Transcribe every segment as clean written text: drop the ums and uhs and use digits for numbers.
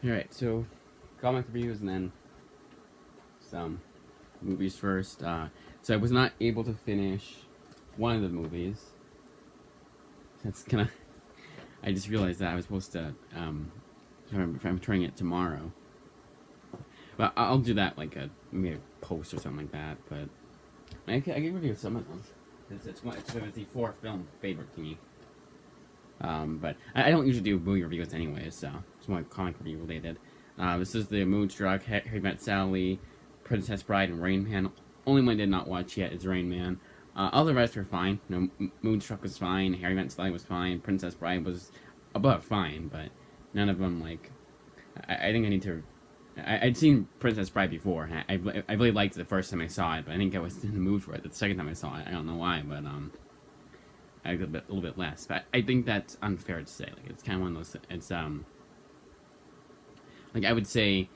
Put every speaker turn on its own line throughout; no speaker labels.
Alright, so comic reviews and then some movies first. So I was not able to finish one of the movies. That's kind of. I just realized that I was supposed to. If I'm turning it tomorrow. But I'll do that like maybe a post or something like that. But I can review some of them. It's the fourth film favorite to me. But I don't usually do movie reviews anyway, so it's more comic review related. This is the Moonstruck, Harry Met Sally, Princess Bride, and Rain Man. Only one I did not watch yet is Rain Man. All the rest are fine. You know, Moonstruck was fine, Harry Met Sally was fine, Princess Bride was above fine, but none of them like. I think I need to. I'd seen Princess Bride before, and I really liked it the first time I saw it, but I think I was in the mood for it the second time I saw it. I don't know why, but I liked it a little bit less. But I think that's unfair to say. Like it's kind of one of those. It's like I would say,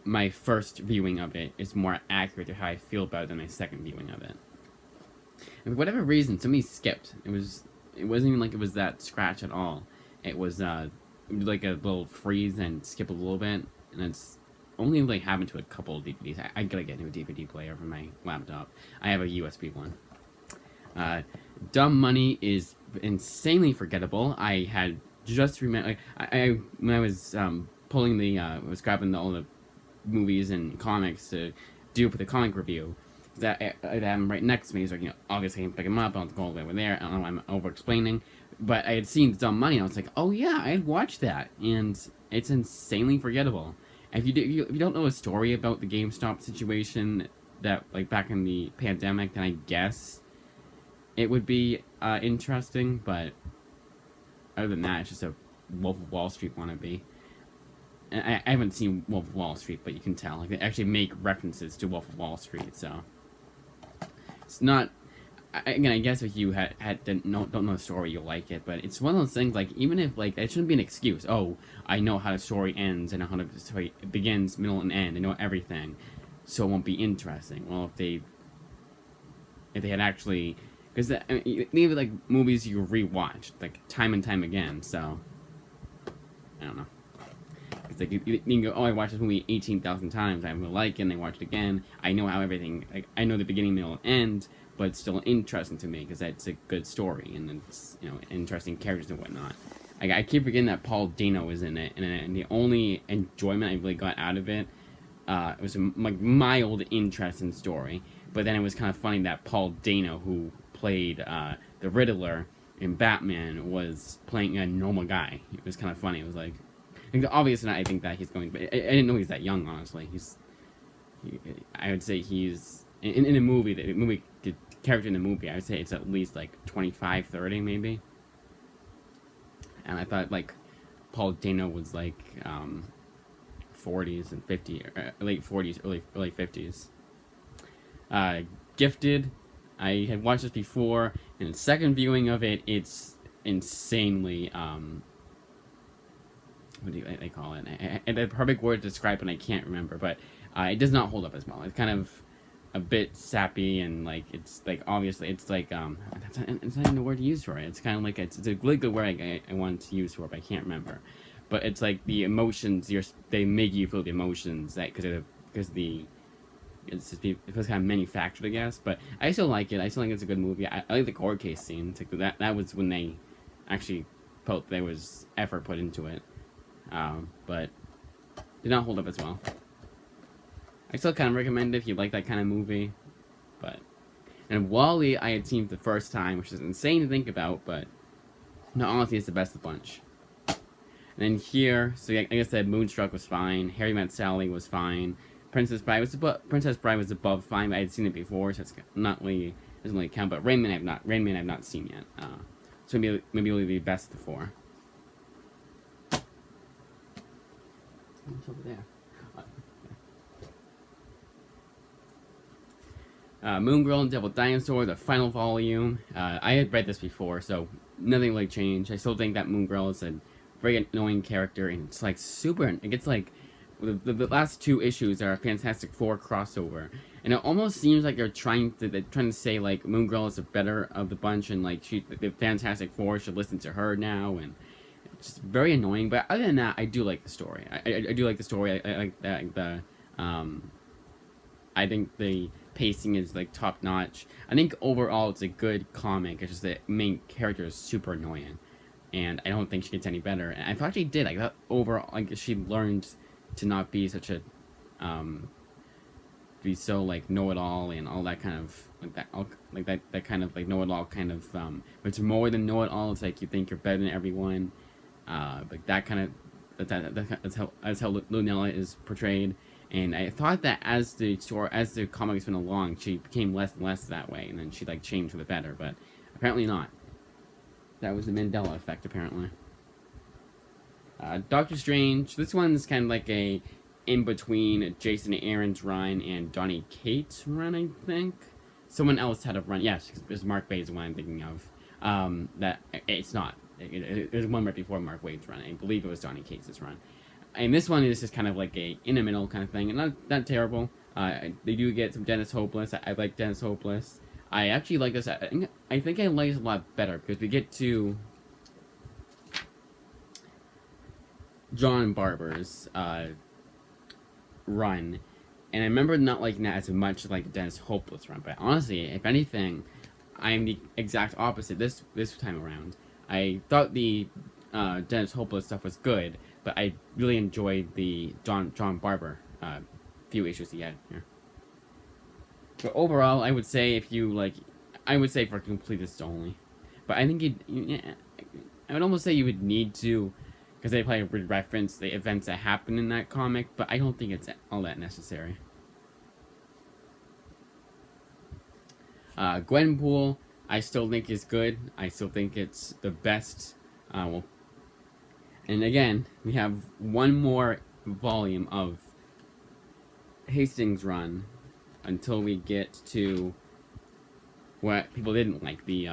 my first viewing of it is more accurate to how I feel about it than my second viewing of it. And for whatever reason, somebody skipped. It wasn't even like it was that scratch at all. It was like a little freeze and skip a little bit, and it's only like happened to a couple of DVDs. I gotta get a new DVD player for my laptop. I have a USB one. Dumb Money is insanely forgettable. I had just remember I when I was pulling the was grabbing all the movies and comics to do for the comic review. That I have them right next to me. So like, obviously I can pick them up. I'll go all the way over there. I don't know. I'm over explaining, but I had seen Dumb Money. And I was like, oh yeah, I had watched that, and it's insanely forgettable. If you don't know a story about the GameStop situation that like back in the pandemic, then I guess it would be interesting. But other than that, it's just a Wolf of Wall Street wannabe. And I haven't seen Wolf of Wall Street, but you can tell like they actually make references to Wolf of Wall Street, so it's not. Again, I guess if you don't know the story, you'll like it. But it's one of those things like even if like it shouldn't be an excuse. Oh, I know how the story ends. I know how the story begins, middle, and end. I know everything, so it won't be interesting. Well, if they had actually, because I mean, even like movies you rewatch like time and time again. So I don't know. It's like you can go, oh, I watched this movie 18,000 times. I really like it, and I watched it again. I know how everything. Like, I know the beginning, middle, and end, but it's still interesting to me because it's a good story and it's interesting characters and whatnot. I keep forgetting that Paul Dano is in it, and the only enjoyment I really got out of it, it was a mild interest in story. But then it was kind of funny that Paul Dano, who played the Riddler in Batman, was playing a normal guy. It was kind of funny. It was like. Obviously, I think that he's going. But I didn't know he's that young. Honestly, I would say he's in a movie. The character in the movie, I would say it's at least like 25, 30 maybe. And I thought like Paul Dano was like 40s and 50, late 40s, early 50s. Gifted, I had watched this before, and the second viewing of it, it's insanely. What do they call it? And the perfect word to describe it, I can't remember, but it does not hold up as well. It's kind of a bit sappy and like it's like obviously it's like it's not even the word to use for it. It's kind of like it's a really good word I want to use for it, but I can't remember. But it's like the emotions they make you feel the emotions that because it's kind of manufactured, I guess. But I still like it. I still think it's a good movie. I like the court case scene. It's like that was when they actually felt there was effort put into it. But did not hold up as well. I still kind of recommend it if you like that kind of movie. But and WALL-E I had seen for the first time, which is insane to think about, but no, honestly, it's the best of the bunch. And then here, so like I said, Moonstruck was fine. Harry Met Sally was fine. Princess Bride was above fine. But I had seen it before, so it's not really doesn't really count. But Rain Man I've not seen yet. So maybe it'll be best of the four. What's over there? Moon Girl and Devil Dinosaur, the final volume. I had read this before, so nothing really changed. I still think that Moon Girl is a very annoying character, and it's like super. It gets like the last two issues are a Fantastic Four crossover, and it almost seems like they're trying to say like Moon Girl is the better of the bunch, and like the Fantastic Four should listen to her now, and just very annoying. But other than that, I do like the story. I do like the story. I like that um, I think the pacing is like top notch. I think overall it's a good comic. It's just the main character is super annoying, and I don't think she gets any better. And I thought she did. I thought overall, like she learned to not be such a, be so like know it all and all that kind of like that, like that kind of like know it all kind of. But it's more than know it all. It's like you think you're better than everyone. Like that kind of that's how Lunella is portrayed. And I thought that as the comics went along, she became less and less that way, and then she like changed for the better. But apparently not. That was the Mandela effect, apparently. Doctor Strange. This one's kind of like a in between Jason Aaron's run and Donny Cates' run, I think. Someone else had a run. Yes, it was Mark Waid's one I'm thinking of. That it's not. It was one right before Mark Waid's run. I believe it was Donny Cates' run. And this one is just kind of like a in the middle kind of thing, and not terrible. They do get some Dennis Hopeless. I like Dennis Hopeless. I actually like this. I think I like this a lot better because we get to John Barber's run, and I remember not liking that as much like Dennis Hopeless run. But honestly, if anything, I am the exact opposite this time around. I thought the Dennis Hopeless stuff was good, but I really enjoyed the John Barber few issues he had here. But overall, I would say if you like, I would say for completists only. But I think I would almost say you would need to, because they probably would reference the events that happen in that comic. But I don't think it's all that necessary. Gwenpool, I still think is good. I still think it's the best. Well, and again, we have one more volume of Hastings run until we get to what people didn't like, the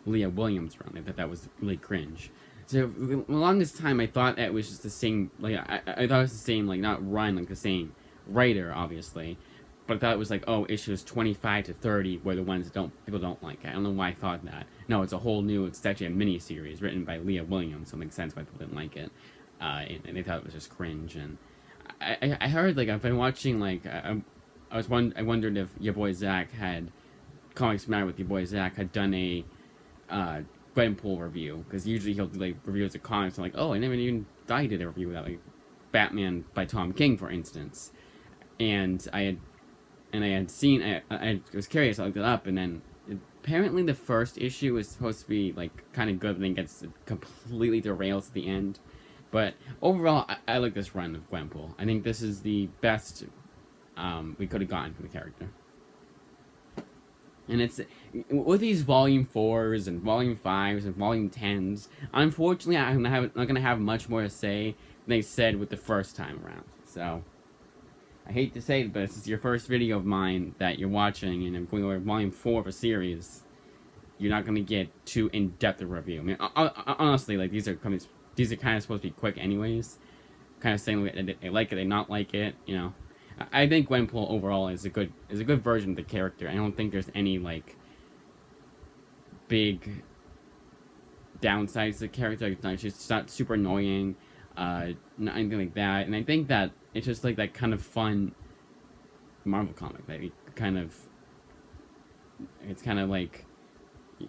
Leah Williams run. I thought that was really cringe. So the longest time I thought that was just the same, like I thought it was the same, like not run, like the same writer, obviously. But I thought it was like, oh, issues 25 to 30 were the ones that people don't like. I don't know why I thought that. No, it's a whole new, it's actually a mini-series written by Leah Williams, so it makes sense why people didn't like it. And they thought it was just cringe. And I heard, like, I've been watching, like, I wondered if your boy Zach had, Comics Matter with your boy Zach, had done a Gwenpool review. Because usually he'll do, like, reviews of comics, and like, oh, I never even thought he did a review of that, like, Batman by Tom King, for instance. And I had seen, I was curious, I looked it up, and then apparently the first issue is supposed to be, like, kind of good, but then gets completely derails at the end. But overall, I like this run of Gwenpool. I think this is the best we could have gotten from the character. And it's, with these Volume 4s and Volume 5s and Volume 10s, unfortunately, I'm not going to have much more to say than they said with the first time around. So, I hate to say it, but this is your first video of mine that you're watching, and I'm going over Volume 4 of a series. You're not going to get too in-depth a review. I mean, honestly, like, these are kind of supposed to be quick anyways. Kind of saying they like it, they not like it, you know. I think Gwenpool overall is a good version of the character. I don't think there's any, like, big downsides to the character. She's not super annoying, not anything like that. And I think that it's just like that kind of fun Marvel comic that kind of, it's kind of like,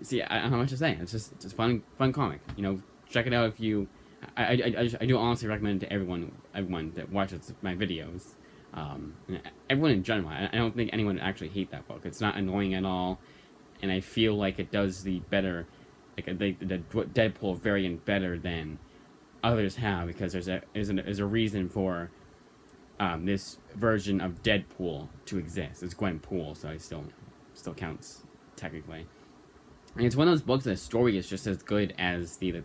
see, I don't know what to say. It's just fun comic. You know, check it out if you. I do honestly recommend it to everyone that watches my videos. Everyone in general. I don't think anyone would actually hate that book. It's not annoying at all, and I feel like it does the better, like the Deadpool variant better than others have, because there's a reason for this version of Deadpool to exist. It's Gwenpool, so it still counts technically. And it's one of those books that the story is just as good as the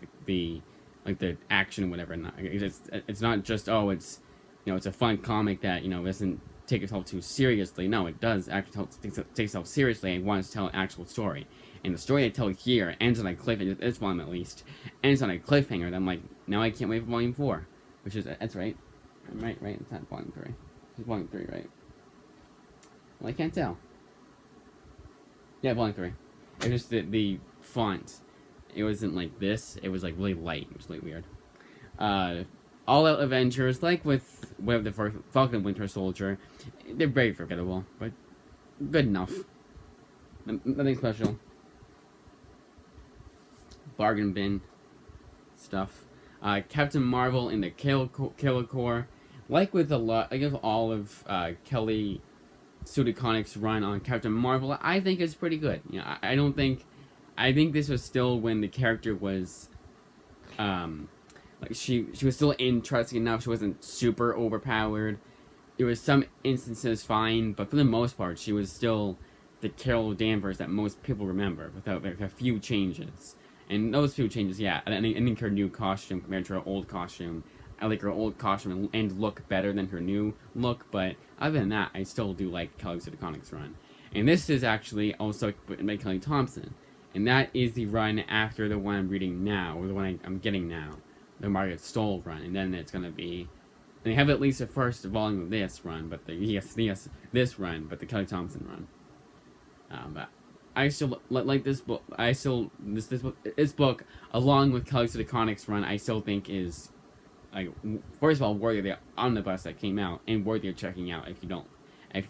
like the action or whatever. It's not just, oh, it's, you know, it's a fun comic that, you know, doesn't take itself too seriously. No, it does actually take itself seriously and wants to tell an actual story. And the story they tell here ends on a cliffhanger. This one, at least, ends on a cliffhanger. That I'm like, now I can't wait for Volume 4, which is, that's right. I'm right. It's not Volume 3. It's Volume 3, right? Well, I can't tell. Yeah, Volume 3. It's just the font. It wasn't like this. It was like really light. It was really weird. Uh, All Out Avengers, like with the first Falcon and Winter Soldier, they're very forgettable, but good enough. Nothing special. Bargain bin stuff. Captain Marvel in the Killer Corps. Like with all of Kelly Sue DeConnick's run on Captain Marvel, I think it's pretty good. You know, I don't think, I think this was still when the character was, like she was still interesting enough. She wasn't super overpowered. There was some instances fine, but for the most part, she was still the Carol Danvers that most people remember, without like, a few changes. And those few changes, yeah, I think her new costume compared to her old costume, I like her old costume and look better than her new look, but other than that, I still do like Kelly Sue DeConnick's run. And this is actually also written by Kelly Thompson. And that is the run after the one I'm reading now, or the one I'm getting now, the Margaret Stohl run. And then it's going to be, they have at least the first volume of this run, but this run, but the Kelly Thompson run. But I still like this book. This book, along with Kelly Sue DeConnick's run, I still think is, like, first of all, worthy of the omnibus that came out, and worthy of checking out if you don't. I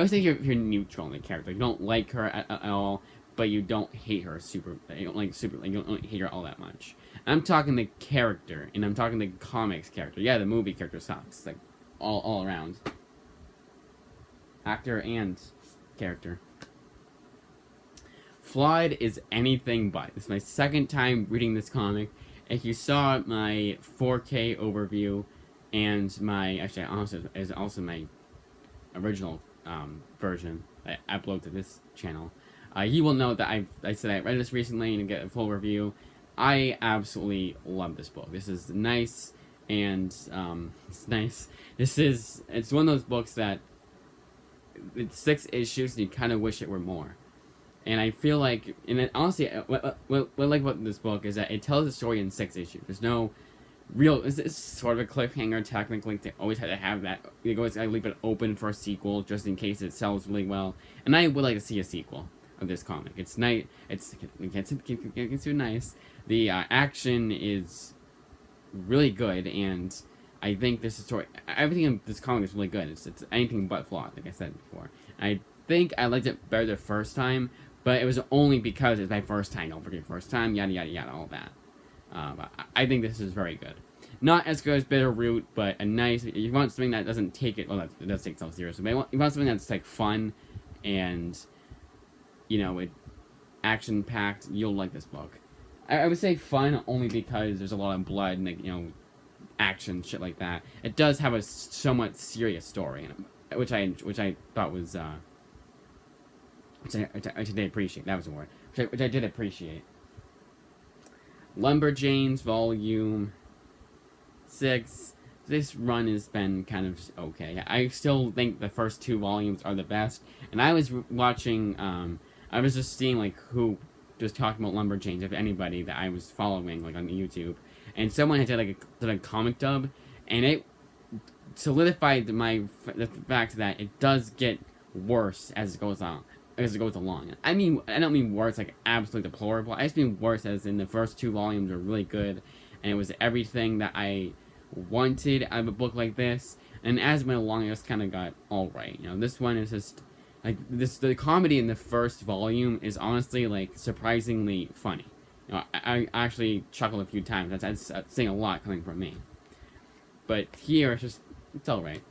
would say if you're neutral on the character, you don't like her at all, but you don't hate her you don't hate her all that much. I'm talking the character, and I'm talking the comics character. Yeah, the movie character sucks, like, all around. Actor and character. Flawed is anything but. It's my second time reading this comic. If you saw my 4K overview and my, actually, is also my original version that I upload to this channel, you will know that I said I read this recently and get a full review. I absolutely love this book. This is nice, and it's nice. It's one of those books that it's 6 issues and you kind of wish it were more. And I feel like, and it, honestly, what I like about this book is that it tells a story in 6 issues. There's no real, it's sort of a cliffhanger technically. They always had to have that. They always leave it open for a sequel just in case it sells really well. And I would like to see a sequel of this comic. It's nice. It gets too nice. The action is really good, and I think this story, everything in this comic is really good. It's anything but flawed, like I said before. I think I liked it better the first time, but it was only because it's my first time. Don't forget first time, yada yada yada, all that. But I think this is very good. Not as good as Bitterroot, but a nice. If you want something that doesn't take it, well, it does take itself seriously. But you want something that's like fun, and it action packed. You'll like this book. I would say fun only because there's a lot of blood and action, shit like that. It does have a somewhat serious story, which I thought was which I did appreciate. That was the word. Which I did appreciate. Lumberjanes Volume 6. This run has been kind of okay. I still think the first 2 volumes are the best. And I was watching, I was just seeing like who was talking about Lumberjanes, if anybody that I was following like on YouTube, and someone had did a comic dub, and it solidified the fact that it does get worse as it goes on. As it goes along. I mean, I don't mean worse like absolutely deplorable. I just mean worse as in the first 2 volumes are really good, and it was everything that I wanted out of a book like this. And as it went along, it just kind of got alright. This one is just like the comedy in the first volume is honestly like surprisingly funny. I actually chuckled a few times. That's saying a lot coming from me. But here it's alright.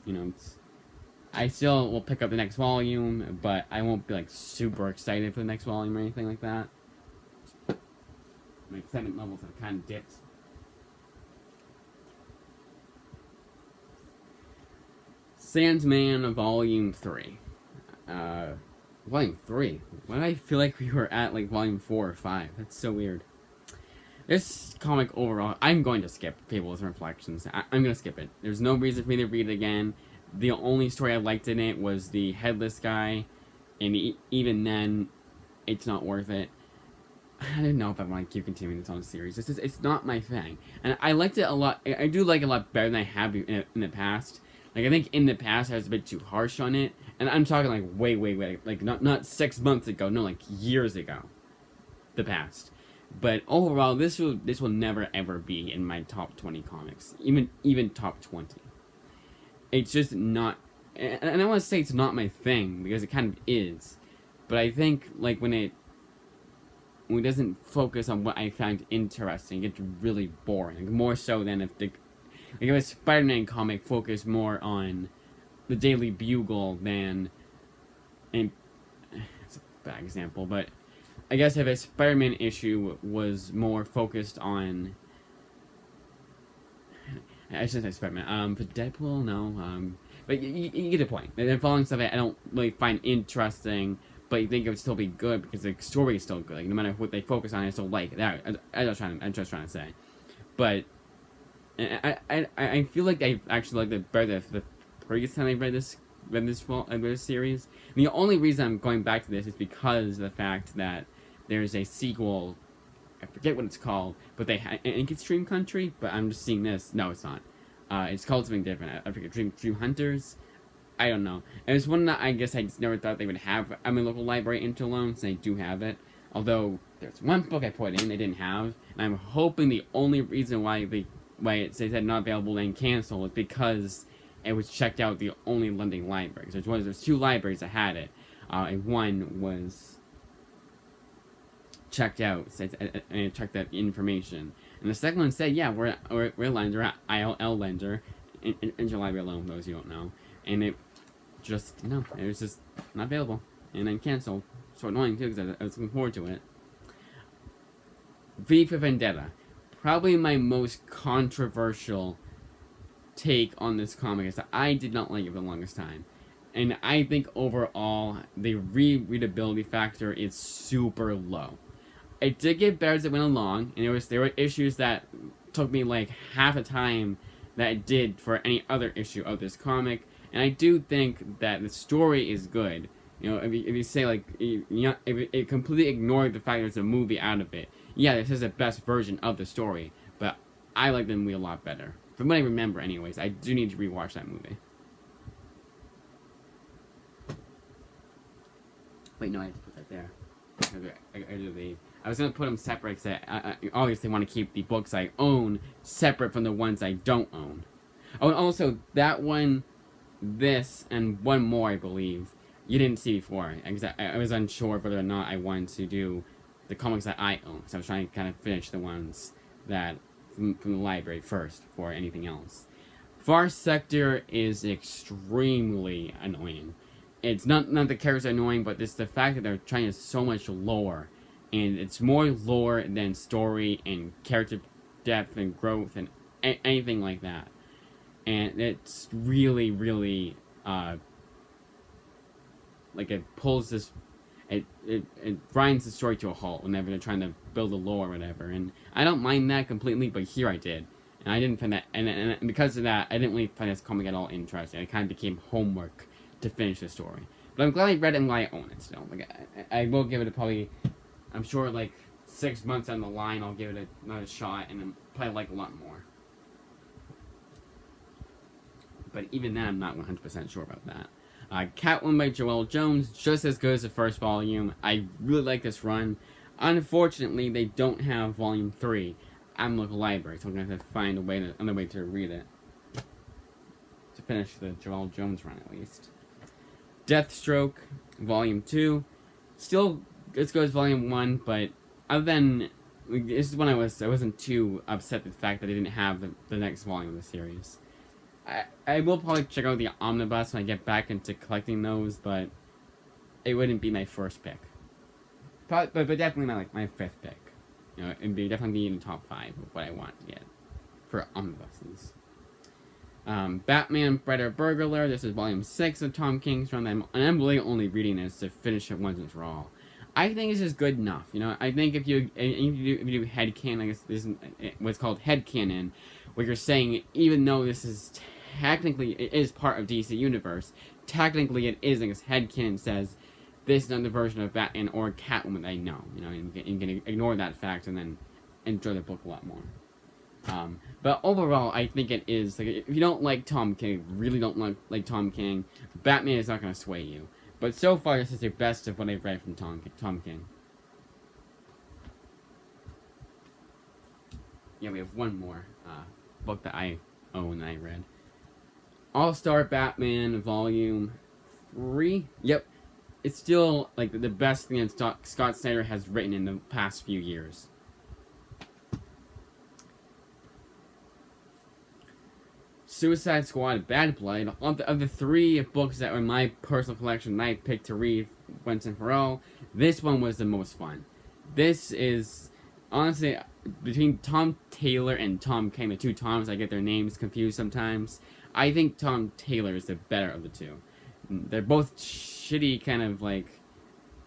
I still will pick up the next volume, but I won't be like super excited for the next volume or anything like that. My excitement levels have kind of dipped. Sandman Volume 3. Volume 3? Why do I feel like we were at like Volume 4 or 5? That's so weird. This comic overall, I'm going to skip Fables and Reflections. I'm going to skip it. There's no reason for me to read it again. The only story I liked in it was the headless guy, and even then, it's not worth it. I don't know if I want to keep continuing this on the series. It's not my thing. And I liked it a lot. I do like it a lot better than I have in the past. Like, I think in the past I was a bit too harsh on it. And I'm talking like way, like not 6 months ago. No, like years ago. The past. But overall, this will never ever be in my top 20 comics, even top 20. It's just not, and I want to say it's not my thing because it kind of is, but I think like when it doesn't focus on what I found interesting, it gets really boring. Like, more so than if a Spider-Man comic focused more on the Daily Bugle than, and it's a bad example, but I guess if a Spider-Man issue was more focused on, I shouldn't say Spider-Man, but Deadpool, no, but you get the point. The following stuff I don't really find interesting, but you think it would still be good because the story is still good. Like, no matter what they focus on, I still like it. I'm just trying to say. But I feel like I actually liked it better the previous time I read this series. And the only reason I'm going back to this is because of the fact that there's a sequel. I forget what it's called, but they Ink Extreme Country. But I'm just seeing this. No, it's not. It's called something different. I forget. Dream Hunters. I don't know. It was one that I guess I just never thought they would have. I'm a local library into loans, and they do have it. Although there's one book I put in they didn't have, and I'm hoping the only reason why it said not available and canceled is because it was checked out the only London library. So there's two libraries that had it, and one was checked out, and it checked that information. And the second one said, yeah, we're a lender at ILL lender, Interlibrary Loan, those you don't know. And it was just not available. And then canceled. So annoying too, because I was looking forward to it. V for Vendetta. Probably my most controversial take on this comic is that I did not like it for the longest time. And I think overall, the rereadability factor is super low. It did get better as it went along, and there were issues that took me like half the time that it did for any other issue of this comic. And I do think that the story is good. You know, if you say like, if it completely ignored the fact there's a movie out of it, yeah, this is the best version of the story. But I like the movie a lot better. From what I remember, anyways, I do need to rewatch that movie. Wait, no, I have to put that there. I was gonna put them separate because I obviously want to keep the books I own separate from the ones I don't own. Oh, and also that one. This and one more, I believe, you didn't see before. I was unsure whether or not I wanted to do the comics that I own. So I was trying to kind of finish the ones that from the library first before anything else. Far Sector is extremely annoying. It's not the characters are annoying, but it's the fact that they're trying to so much lore. And it's more lore than story and character depth and growth and anything like that. And it's really, really, like it pulls this, it grinds the story to a halt whenever they're trying to build a lore or whatever. And I don't mind that completely, but here I did. And I didn't find that, and because of that, I didn't really find this comic at all interesting. It kind of became homework to finish the story. But I'm glad I read it and glad I own it still. Like, I will give it I'm sure like 6 months down the line, I'll give it another shot and then probably like a lot more. But even then, I'm not 100% sure about that. Catwoman by Joelle Jones, just as good as the first volume. I really like this run. Unfortunately, they don't have volume 3 at the local library, so I'm going to have to find another way to read it. To finish the Joelle Jones run, at least. Deathstroke, volume 2. Still as good as volume 1, but other than... This is when I wasn't too upset with the fact that I didn't have the next volume of the series. I will probably check out the omnibus when I get back into collecting those, but it wouldn't be my first pick. But definitely my fifth pick. You know, it'd definitely be in the top 5 of what I want to get for omnibuses. Batman Better Burglar. This is volume 6 of Tom King's run, and I'm really only reading this to finish it once and for all. I think it's just good enough. You know, I think if you do headcanon, I guess this is what's called headcanon, where you're saying even though this is technically it is part of DC Universe, technically it isn't, because headcanon says this is not the version of Batman or Catwoman that I know. You know, you can ignore that fact and then enjoy the book a lot more. But overall, I think it is, like, if you don't like Tom King, really don't like Tom King, Batman is not going to sway you. But so far, this is the best of what I've read from Tom King. yeah, we have one more book that I own and I read. All-Star Batman Volume 3. Yep, it's still like the best thing that Scott Snyder has written in the past few years. Suicide Squad Bad Blood. Of the three books that were in my personal collection that I picked to read once and for all, this one was the most fun. This is, honestly, between Tom Taylor and Tom King, the two Toms, I get their names confused sometimes. I think Tom Taylor is the better of the two. They're both shitty, kind of like,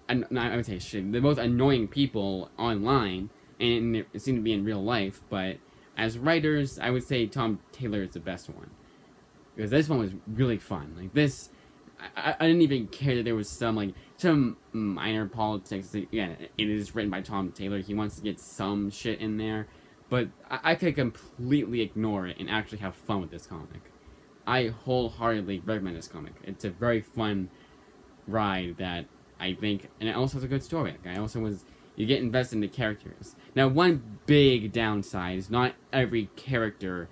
I would say shitty. They're both annoying people online, and it seem to be in real life, but as writers, I would say Tom Taylor is the best one. Because this one was really fun. Like, this, I didn't even care that there was some minor politics. Yeah, it is written by Tom Taylor. He wants to get some shit in there. But I could completely ignore it and actually have fun with this comic. I wholeheartedly recommend this comic. It's a very fun ride that I think, and it also has a good story. You get invested in the characters. Now, one big downside is not every character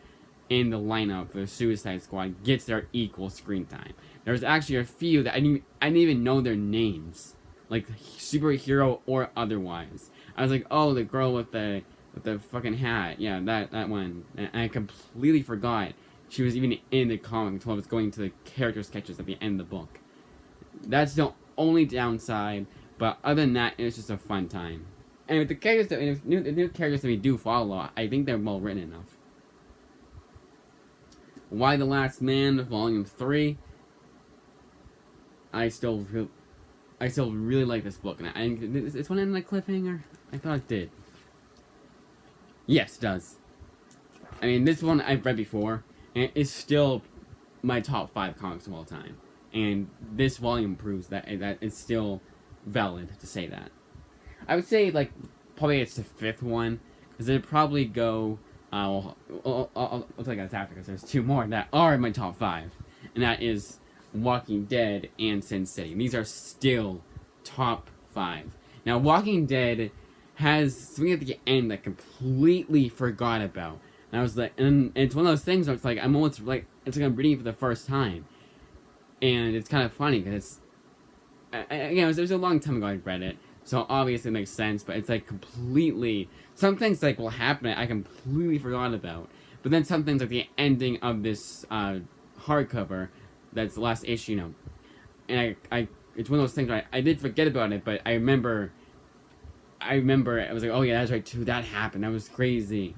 in the lineup for Suicide Squad gets their equal screen time. There's actually a few that I didn't even know their names, like superhero or otherwise. I was like, oh, the girl with the fucking hat, yeah, that one. And I completely forgot she was even in the comic until I was going to the character sketches at the end of the book. That's the only downside, but other than that, it's just a fun time. And with the characters the new characters that we do follow, I think they're well written enough. Y the Last Man, Volume 3. I still really like this book, and I think this one ended like cliffhanger. I thought it did. Yes, it does. I mean, this one I've read before, and it's still my top 5 comics of all time. And this volume proves that it's still valid to say that. I would say, like, probably it's the 5th one, because it'd probably go, I'll take that after, because there's 2 more that are in my top 5, and that is Walking Dead and Sin City. These are still top 5. Now, Walking Dead has something at the end that I completely forgot about, and I was like, and it's one of those things where it's like, I'm almost like, it's like I'm reading it for the first time, and it's kind of funny, because it was a long time ago I read it, so obviously it makes sense, but it's like completely, some things like will happen I completely forgot about, but then some things like the ending of this hardcover, that's the last issue, and I it's one of those things where I did forget about it, but I remember I was like, oh yeah, that's right too, that happened, that was crazy,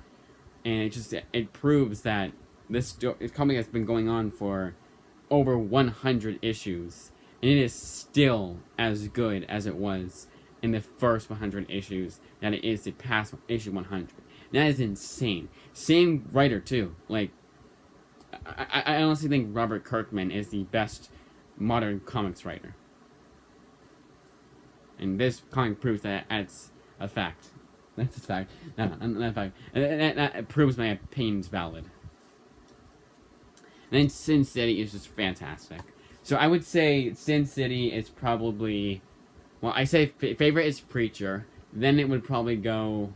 and it proves that this comic has been going on for over 100 issues, and it is still as good as it was in the first 100 issues that it is to past issue 100. And that is insane. Same writer too. Like, I honestly think Robert Kirkman is the best modern comics writer. And this comic proves that that's a fact. That's a fact. Not a fact. That proves my opinion's valid. And then Sin City is just fantastic. So I would say Sin City is probably, well, I say favorite is Preacher. Then it would probably go,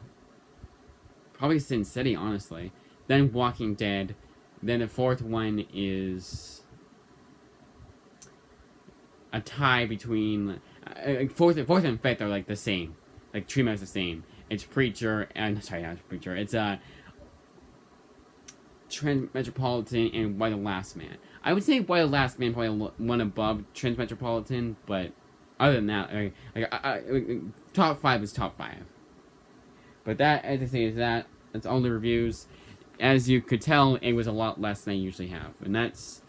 probably Sin City, honestly. Then Walking Dead. Then the 4th one is a tie between, 4th and 5th are like the same. Like, treatment is the same. It's Preacher, and, sorry, not Preacher. It's, Transmetropolitan and Y the Last Man. I would say Y the Last Man probably one above Transmetropolitan, but other than that, top 5 is top 5. But that, as I say, that's all the reviews. As you could tell, it was a lot less than I usually have, and that's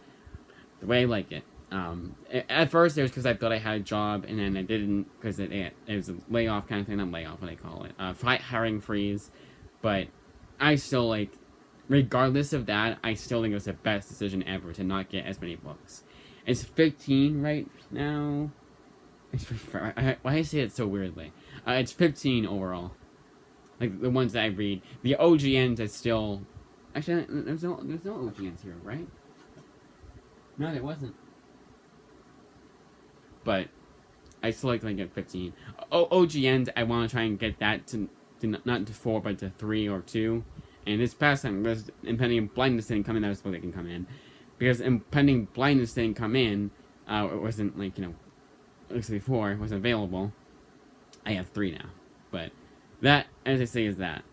the way I like it. At first, it was because I thought I had a job, and then I didn't, because it was a layoff kind of thing. Not layoff, what I call it. Hiring freeze. But I still, like, regardless of that, I still think it was the best decision ever to not get as many books. It's 15 right now. Why do I say it so weirdly? It's 15 overall. Like, the ones that I read. The OGNs is still... Actually, there's no OGNs here, right? No, there wasn't. But I still like to get 15. OGNs, I want to try and get that to not to 4, but to 3 or 2. And this past time, because impending blindness didn't come in, that was supposed to come in. Because impending blindness didn't come in, it wasn't like, at least before, it wasn't available. I have 3 now. But that, as I say, is that.